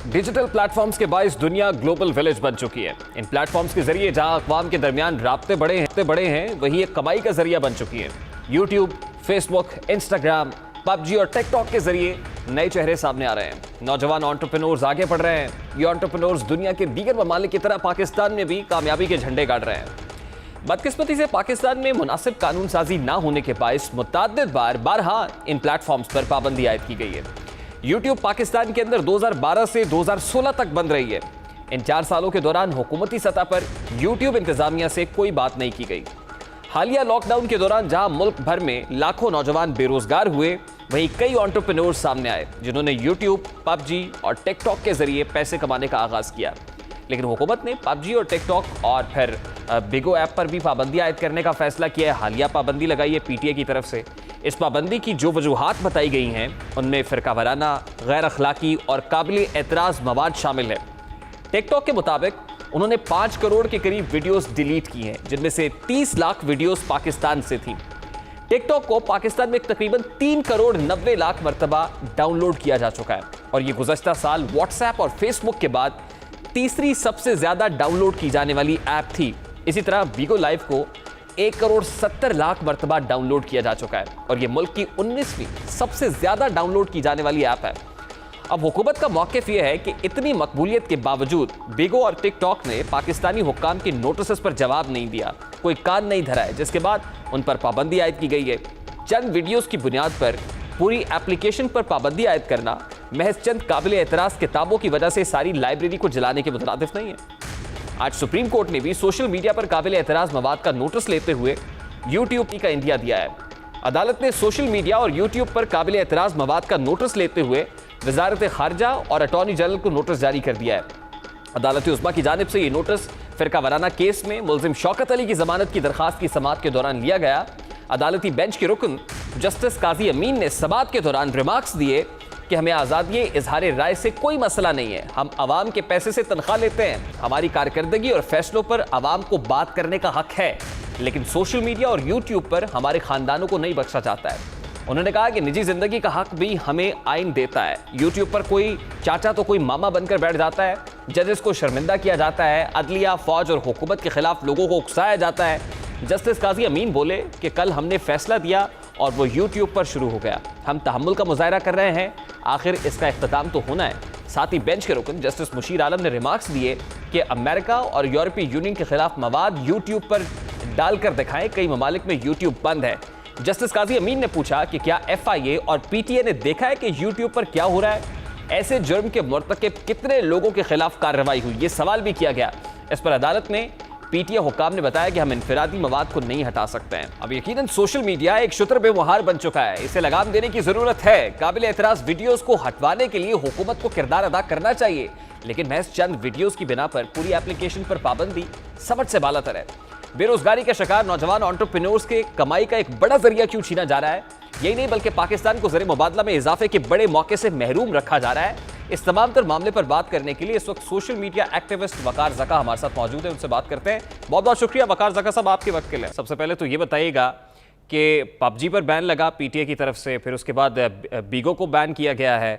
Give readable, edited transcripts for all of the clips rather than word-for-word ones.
Digital platforms के बायस दुनिया global village बन चुकी है। इन प्लेटफॉर्म्स के जरिए जहां अक़वाम के दरमियान राब्ते बड़े हैं वहीं एक कमाई का जरिया बन चुकी है। यूट्यूब, फेसबुक, इंस्टाग्राम, पबजी और टिकटॉक के जरिए नए चेहरे सामने आ रहे हैं। नौजवान एंटरप्रेन्योर्स आगे बढ़ रहे हैं। ये एंटरप्रेन्योर्स दुनिया के दीगर ममालिक की तरह पाकिस्तान में भी कामयाबी के झंडे गाड़ रहे हैं। बदकिस्मती से पाकिस्तान में मुनासिब कानून साजी ना होने के बायस मुतअद्दिद बारहा इन प्लेटफॉर्म्स पर पाबंदी आयद की गई है। यूट्यूब पाकिस्तान के अंदर 2012 से 2016 तक बंद रही है। इन 4 सालों के दौरान हुकूमती सतह पर यूट्यूब इंतजामिया से कोई बात नहीं की गई। हालिया लॉकडाउन के दौरान जहां मुल्क भर में लाखों नौजवान बेरोजगार हुए, वहीं कई एंटरप्रेन्योर्स सामने आए जिन्होंने यूट्यूब, पबजी और टिकटॉक के जरिए पैसे कमाने का आगाज किया। लेकिन हुकूमत ने पबजी और टिकटॉक और फिर बिगो ऐप पर भी पाबंदी आयद करने का फैसला किया है। हालिया पाबंदी लगाई है पीटीए की तरफ से। इस पाबंदी की जो वजूहात बताई गई हैं उनमें फ़िरका वाराना, गैर अखलाकी और काबिल एतराज़ मवाद शामिल है। टिकटॉक के मुताबिक उन्होंने 5 करोड़ के करीब वीडियोस डिलीट की हैं, जिनमें से 30 लाख वीडियोस पाकिस्तान से थी। टिकटॉक को पाकिस्तान में तकरीबन 3 करोड़ 90 लाख मरतबा डाउनलोड किया जा चुका है और ये गुज़श्ता साल व्हाट्सएप और फेसबुक के बाद तीसरी सबसे ज्यादा डाउनलोड की जाने वाली ऐप थी। इसी तरह बीगो लाइव को 1 करोड़ 70 लाख मरतबा डाउनलोड किया जा चुका है और यह मुल्क की 19वीं सबसे ज्यादा डाउनलोड की जाने वाली ऐप है। अब हुकूमत का मौक़िफ़ यह है कि इतनी मकबूलियत के बावजूद बिगो और टिकटॉक ने पाकिस्तानी हुक्काम के नोटिस पर जवाब नहीं दिया, कोई कान नहीं धरा है, जिसके बाद उन पर पाबंदी आयद की गई है। चंद वीडियोस की बुनियाद पर पूरी एप्लीकेशन पर पाबंदी आयद करना महज चंद काबिल एतराज़ किताबों की वजह से सारी लाइब्रेरी को जलाने के मुतरादिफ नहीं है। आज सुप्रीम कोर्ट ने भी सोशल मीडिया पर काबिल एतराज़ मवाद का नोटिस लेते हुए यूट्यूब का इंदिया दिया है। अदालत ने सोशल मीडिया और यूट्यूब पर काबिल एतराज़ मवाद का नोटिस लेते हुए वजारत खारजा और अटॉर्नी जनरल को नोटिस जारी कर दिया है। अदालत उस्मा की जानिब से ये नोटिस फ़िरका वाराना केस में मुल्जिम शौकत अली की जमानत की दरख्वास्त की समाअत के दौरान लिया गया। अदालती बेंच के रुकन जस्टिस काजी अमीन ने समाअत के दौरान रिमार्क्स दिए कि हमें आज़ादी इजहार राय से कोई मसला नहीं है, हम आवाम के पैसे से तनख्वाह लेते हैं, हमारी कारकर्दगी और फैसलों पर आवाम को बात करने का हक है, लेकिन सोशल मीडिया और यूट्यूब पर हमारे खानदानों को नहीं बख्शा जाता है। उन्होंने कहा कि निजी जिंदगी का हक भी हमें आइन देता है। यूट्यूब पर कोई चाचा तो कोई मामा बनकर बैठ जाता है, जजेस को शर्मिंदा किया जाता है, अदलिया, फौज और हुकूमत के खिलाफ लोगों को उकसाया जाता है। जस्टिस काजी अमीन बोले कि कल हमने फैसला दिया और वो यूट्यूब पर शुरू हो गया, हम तहम्मुल का मुजाहरा कर रहे हैं, आखिर इसका इख्तिताम तो होना है। साथ ही बेंच के रुकन जस्टिस मुशीर आलम ने रिमार्क्स दिए कि अमेरिका और यूरोपीय यूनियन के खिलाफ मवाद यूट्यूब पर डालकर दिखाएं, कई ममालिक में यूट्यूब बंद है। जस्टिस काजी अमीन ने पूछा कि क्या FIA और PTA ने देखा है कि यूट्यूब पर क्या हो रहा है, ऐसे जुर्म के मुर्तकिब कितने लोगों के खिलाफ कार्रवाई हुई, ये सवाल भी किया गया। इस पर अदालत में PTA हुक्काम ने बताया कि हम इनफरादी मवाद को नहीं हटा सकते हैं। अब यकीनन सोशल मीडिया एक शुतर बेमुहार बन चुका है, इसे लगाम देने की जरूरत है। काबिल एतराज वीडियोस को हटवाने के लिए हुकूमत को किरदार अदा करना चाहिए, लेकिन महज चंद वीडियोस की बिना पर पूरी एप्लीकेशन पर पाबंदी समझ से बालातर है। बेरोजगारी के शिकार नौजवान एंटरप्रेन्योर्स के कमाई का एक बड़ा जरिया क्यों छीना जा रहा है? यही नहीं बल्कि पाकिस्तान को ज़र मुबादला में इजाफे के बड़े मौके से महरूम रखा जा रहा है। इस तमाम तर मामले पर बात करने के लिए इस वक्त सोशल मीडिया एक्टिविस्ट वकार ज़का हमारे साथ मौजूद है, उनसे बात करते हैं। बहुत बहुत शुक्रिया वकार ज़का साहब आपके वक्त के लिए। सबसे पहले तो ये बताइएगा कि पबजी पर बैन लगा PTA की तरफ से, फिर उसके बाद बिगो को बैन किया गया है,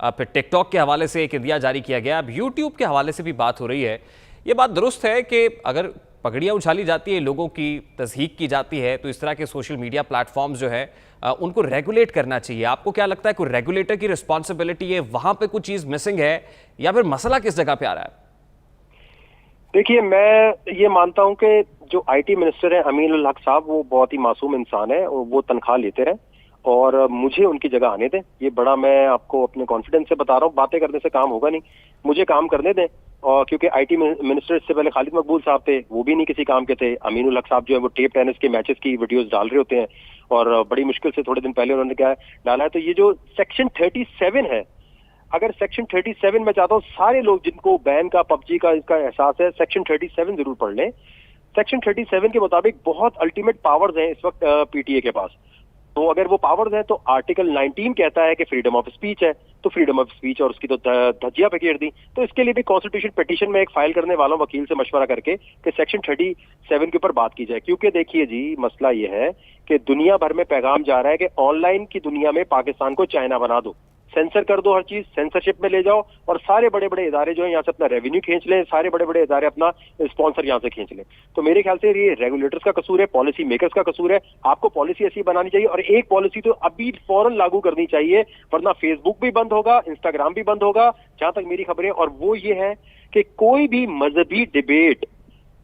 फिर टिकटॉक के हवाले से एक इंदिया जारी किया गया, अब यूट्यूब के हवाले से भी बात हो रही है। ये बात दुरुस्त है कि अगर पगड़ियाँ उछाली जाती है, लोगों की तज़हीक की जाती है, तो इस तरह के सोशल मीडिया प्लेटफॉर्म्स जो है उनको रेगुलेट करना चाहिए। आपको क्या लगता है कोई रेगुलेटर की रिस्पॉन्सिबिलिटी है, वहाँ पे कुछ चीज़ मिसिंग है, या फिर मसला किस जगह पे आ रहा है? देखिए, मैं ये मानता हूँ कि जो IT मिनिस्टर हैं अमीनुल हक साहब, वो बहुत ही मासूम इंसान है, वो तनख्वाह लेते रहे और मुझे उनकी जगह आने दें। ये बड़ा, मैं आपको अपने कॉन्फिडेंस से बता रहा हूँ, बातें करने से काम होगा नहीं, मुझे काम करने दें। और क्योंकि IT मिनिस्टर से पहले खालिद मकबूल साहब थे, वो भी नहीं किसी काम के थे। अमीनुल हक साहब जो है वो टेप टेनिस के मैचेस की वीडियोस डाल रहे होते हैं और बड़ी मुश्किल से थोड़े दिन पहले उन्होंने क्या डाला है। तो ये जो सेक्शन 37 है, अगर सेक्शन 37 में चाहता हूँ सारे लोग जिनको बैन का, पबजी का इसका एहसास है, सेक्शन 37 जरूर पढ़ लें। सेक्शन 37 के मुताबिक बहुत अल्टीमेट पावर्स हैं इस वक्त PTA के पास। तो अगर वो पावर्स हैं तो आर्टिकल 19 कहता है कि फ्रीडम ऑफ स्पीच है, तो फ्रीडम ऑफ स्पीच और उसकी तो धज्जियां पकेड़ दी। तो इसके लिए भी कॉन्स्टिट्यूशन पिटीशन में एक फाइल करने वाला वकील से मशवरा करके कि सेक्शन 37 के ऊपर बात की जाए। क्योंकि देखिए जी, मसला ये है कि दुनिया भर में पैगाम जा रहा है कि ऑनलाइन की दुनिया में पाकिस्तान को चाइना बना दो। सेंसर कर दो, हर चीज सेंसरशिप में ले जाओ और सारे बड़े बड़े इदारे जो है यहाँ से अपना रेवेन्यू खींच लें, सारे बड़े बड़े इदारे अपना स्पॉन्सर यहाँ से खींच लें। तो मेरे ख्याल से ये रेगुलेटर्स का कसूर है, पॉलिसी मेकर्स का कसूर है। आपको पॉलिसी ऐसी बनानी चाहिए और एक पॉलिसी तो अभी फौरन लागू करनी चाहिए, वरना फेसबुक भी बंद होगा, इंस्टाग्राम भी बंद होगा, जहां तक मेरी खबरें। और वो ये है कि कोई भी मजहबी डिबेट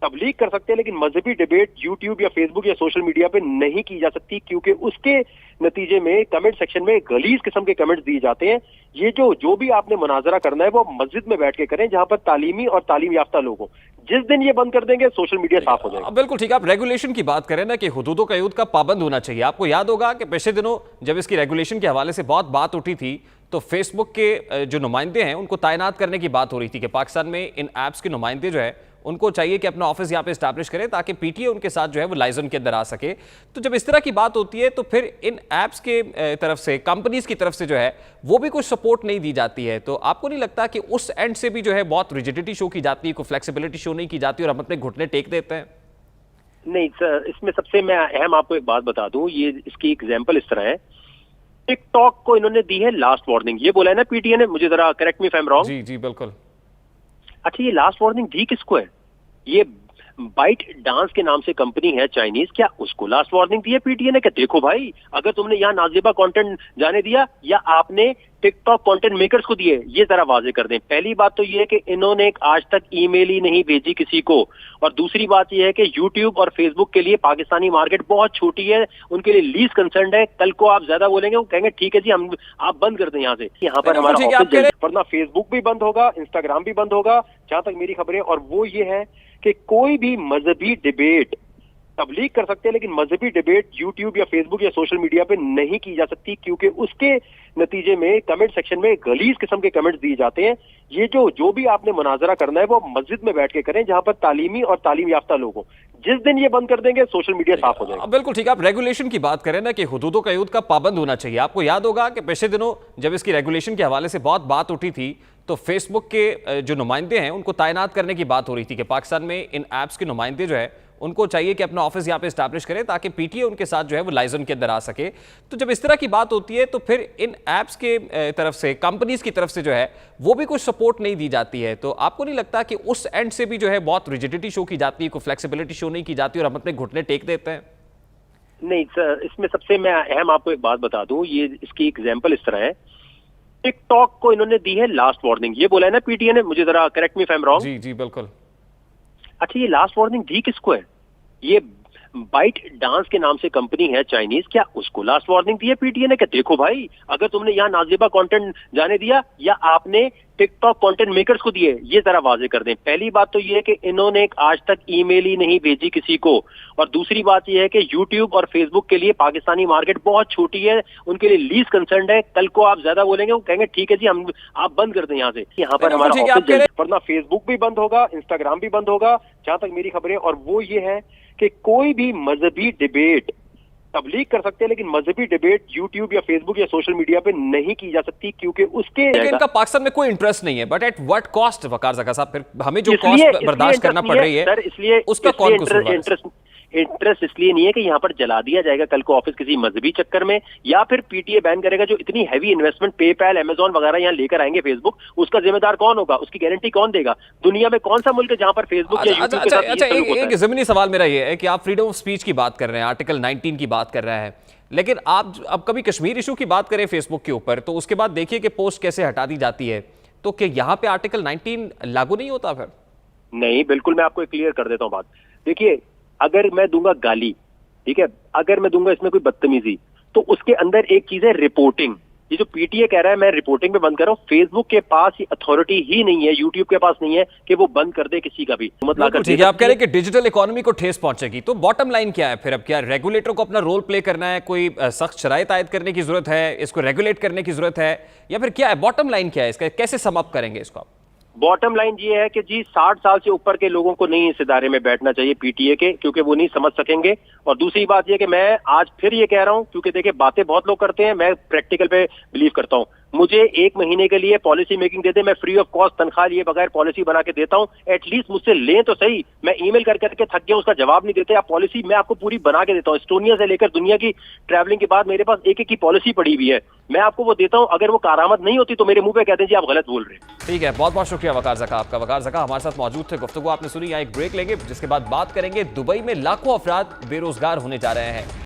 तबलीग कर सकते हैं, लेकिन मजहबी डिबेट यूट्यूब या फेसबुक या सोशल मीडिया पे नहीं की जा सकती, क्योंकि उसके नतीजे में कमेंट सेक्शन में गलीज किस्म के कमेंट्स दिए जाते हैं। ये जो भी आपने मुनाजरा करना है वो मस्जिद में बैठ के करें, जहां पर तालीमी और तालीम याफ्ता लोग हों। जिस दिन ये बंद कर देंगे सोशल मीडिया साफ हो जाएगा। बिल्कुल ठीक है। आप रेगुलेशन की बात करें ना कि हुदूदो क़यूद का पाबंद होना चाहिए। आपको याद होगा कि पिछले दिनों जब इसकी रेगुलेशन के हवाले से बहुत बात उठी थी तो फेसबुक के जो नुमाइंदे हैं उनको तैनात करने की बात हो रही थी कि पाकिस्तान में इन ऐप्स के नुमाइंदे जो है उनको चाहिए कि अपना ऑफिस यहाँ पे इस्टेब्लिश करें ताकि पीटीए उनके साथ जो है वो लाइजन के अंदर आ सके। तो जब इस तरह की बात होती है तो फिर इन ऐप्स के तरफ से, कंपनीज की तरफ से जो है वो भी कुछ सपोर्ट नहीं दी जाती है। तो आपको नहीं लगता कि उस एंड से भी जो है बहुत रिजिडिटी शो की जाती है, कोई फ्लेक्सिबिलिटी शो नहीं की जाती और हम अपने घुटने टेक देते हैं? नहीं सर, इसमें सबसे मैं अहम आपको एक बात बता दूं, ये इसकी एग्जाम्पल इस तरह है। टिकटॉक को इन्होंने दी है लास्ट वार्निंग, ये बोला है ना पीटीए ने, मुझे जरा correct me if I am wrong. जी जी बिल्कुल। अच्छा, ये लास्ट वार्निंग दी किसको है? ये बाइट डांस के नाम से कंपनी है चाइनीज, क्या उसको लास्ट वार्निंग दी है पीटीए ने? क्या देखो भाई, अगर तुमने यहाँ नाजिबा कंटेंट जाने दिया या आपने टिकटॉक कंटेंट मेकर्स को दिए, ये जरा वाजे कर दें। पहली बात तो ये है कि इन्होंने आज तक ईमेल ही नहीं भेजी किसी को, और दूसरी बात ये है कि यूट्यूब और फेसबुक के लिए पाकिस्तानी मार्केट बहुत छोटी है, उनके लिए लीस्ट कंसर्न है। कल को आप ज्यादा बोलेंगे वो कहेंगे ठीक है जी, हम आप बंद कर दें यहाँ से, यहाँ पर हमारा ऑफिस, वरना फेसबुक भी बंद होगा, इंस्टाग्राम भी बंद होगा, जहां तक मेरी खबरें। और वो ये है कि कोई भी मजहबी डिबेट तबलीग कर सकते हैं, लेकिन मजहबी डिबेट यूट्यूब या फेसबुक या सोशल मीडिया पे नहीं की जा सकती, क्योंकि उसके नतीजे में कमेंट सेक्शन में गलीज किस्म के कमेंट्स दिए जाते हैं। ये जो भी आपने मुनाजरा करना है वो मस्जिद में बैठ के करें, जहां पर तालीमी और तालीम याफ्ता लोग हों। जिस दिन ये बंद कर देंगे सोशल मीडिया साफ हो जाएगा। बिल्कुल ठीक है। आप रेगुलेशन की बात करें ना कि हुदूदो क़यूद का पाबंद होना चाहिए। आपको याद होगा कि पिछले दिनों जब इसकी रेगुलेशन के हवाले से बहुत बात उठी थी तो फेसबुक के जो नुमाइंदे हैं उनको तैनात करने की बात हो रही थी कि पाकिस्तान में इन ऐप्स के नुमाइंदे जो है उनको चाहिए कि अपना ऑफिस यहाँ पे इस्टेब्लिश करें ताकि पीटीए उनके साथ जो है वो लाइजन के अंदर आ सके। तो जब इस तरह की बात होती है तो फिर इन ऐप्स के तरफ से, कंपनीज की तरफ से जो है वो भी कुछ सपोर्ट नहीं दी जाती है। तो आपको नहीं लगता कि उस एंड से भी जो है बहुत रिजिडिटी शो की जाती है, कोई फ्लेक्सिबिलिटी शो नहीं की जाती और हम अपने घुटने टेक देते हैं? नहीं सर, इसमें सबसे मैं अहम आपको एक बात बता दूं, ये इसकी एग्जाम्पल इस तरह है। टिकटॉक को इन्होंने दी है लास्ट वार्निंग, ये बोला है ना पीटीए ने, मुझे जरा correct me if I am wrong. जी जी बिल्कुल। अच्छा, ये लास्ट वार्निंग दी किसको है? ये बाइट डांस के नाम से कंपनी है चाइनीज, क्या उसको लास्ट वार्निंग दी है पीटीए ने? क्या देखो भाई, अगर तुमने यहाँ नाजिबा कंटेंट जाने दिया या आपने टिकटॉक कंटेंट मेकर्स को दिए, ये जरा वाजे कर दें। पहली बात तो ये है कि इन्होंने आज तक ईमेल ही नहीं भेजी किसी को, और दूसरी बात ये है कि यूट्यूब और फेसबुक के लिए पाकिस्तानी मार्केट बहुत छोटी है, उनके लिए लीस्ट कंसर्न है। कल को आप ज्यादा बोलेंगे वो कहेंगे ठीक है जी, हम आप बंद कर दें यहाँ से, यहाँ पर हमारा ऑफिस, वरना फेसबुक भी बंद होगा, इंस्टाग्राम भी बंद होगा, जहां तक मेरी खबरें। और वो ये है कि कोई भी मजहबी डिबेट तबलीग कर सकते हैं, लेकिन मजहबी डिबेट यूट्यूब या फेसबुक या सोशल मीडिया पे नहीं की जा सकती, क्योंकि उसके इनका पाकिस्तान में कोई इंटरेस्ट नहीं है। बट एट व्हाट कॉस्ट वकार ज़का साहब? फिर हमें जो कॉस्ट बर्दाश्त करना पड़ रही है सर, इसलिए उसका कौन कसूरवार है? इंटरेस्ट इसलिए नहीं है कि यहाँ पर जला दिया जाएगा कल को ऑफिस किसी मजहबी चक्कर में, या फिर पीटीए बैन करेगा। जो इतनी हैवी इन्वेस्टमेंट पेपैल, अमेजॉन वगैरह यहाँ लेकर आएंगे फेसबुक, उसका जिम्मेदार कौन होगा? उसकी गारंटी कौन देगा? दुनिया में कौन सा मुल्क है जहां पर फेसबुक या यूट्यूब के साथ? एक जमीनी सवाल मेरा ये है कि आप फ्रीडम ऑफ स्पीच की बात कर रहे हैं, आर्टिकल 19 की बात कर रहे हैं, लेकिन आप अब कभी कश्मीर इशू की बात करें फेसबुक के ऊपर तो उसके बाद देखिए कि पोस्ट कैसे हटा दी जाती है। तो क्या यहाँ पे आर्टिकल 19 लागू नहीं होता फिर? नहीं, बिल्कुल, मैं आपको क्लियर कर देता हूँ बात। देखिए, अगर मैं दूंगा गाली, ठीक है, अगर मैं दूंगा इसमें कोई बदतमीजी, तो उसके अंदर एक चीज है रिपोर्टिंग। ये जो पीटीए कह रहा है मैं रिपोर्टिंग पे बंद कर रहा हूँ, फेसबुक के पास ये अथॉरिटी ही नहीं है, यूट्यूब के पास नहीं है कि वो बंद कर दे किसी का भी। मतलब ठीक है, आप कह रहे हैं कि डिजिटल इकोनॉमी को ठेस पहुंचेगी, तो बॉटम लाइन क्या है फिर? अब क्या रेगुलेटर को अपना रोल प्ले करना है, कोई सख्त शराइत आयद करने की जरूरत है, इसको रेगुलेट करने की जरूरत है, या फिर क्या है बॉटम लाइन क्या है इसका? कैसे सम अप करेंगे इसको आप? बॉटम लाइन ये है कि जी 60 साल से ऊपर के लोगों को नहीं इस इदारे में बैठना चाहिए पीटीए के, क्योंकि वो नहीं समझ सकेंगे। और दूसरी बात ये कि मैं आज फिर ये कह रहा हूं, क्योंकि देखिए बातें बहुत लोग करते हैं, मैं प्रैक्टिकल पे बिलीव करता हूं। मुझे 1 महीने के लिए पॉलिसी मेकिंग दे दे, मैं फ्री ऑफ कॉस्ट तनख्वाह लिए बगैर पॉलिसी बना के देता हूं, एटलीस्ट मुझसे लें तो सही। मैं ईमेल कर करके थक गया, उसका जवाब नहीं देते आप। पॉलिसी मैं आपको पूरी बना के देता हूं, एस्टोनिया से लेकर दुनिया की ट्रैवलिंग के बाद मेरे पास एक एक की पॉलिसी पड़ी हुई है, मैं आपको वो देता हूं। अगर वो कारामद नहीं होती तो मेरे मुंह पे कहते हैं जी आप गलत बोल रहे हैं। ठीक है, बहुत बहुत शुक्रिया वकार ज़का आपका। वकार ज़का हमारे साथ मौजूद थे, गुफ्तगू आपने सुनी। यहाँ एक ब्रेक लेंगे, जिसके बाद बात करेंगे दुबई में लाखों अफराद बेरोजगार होने जा रहे हैं।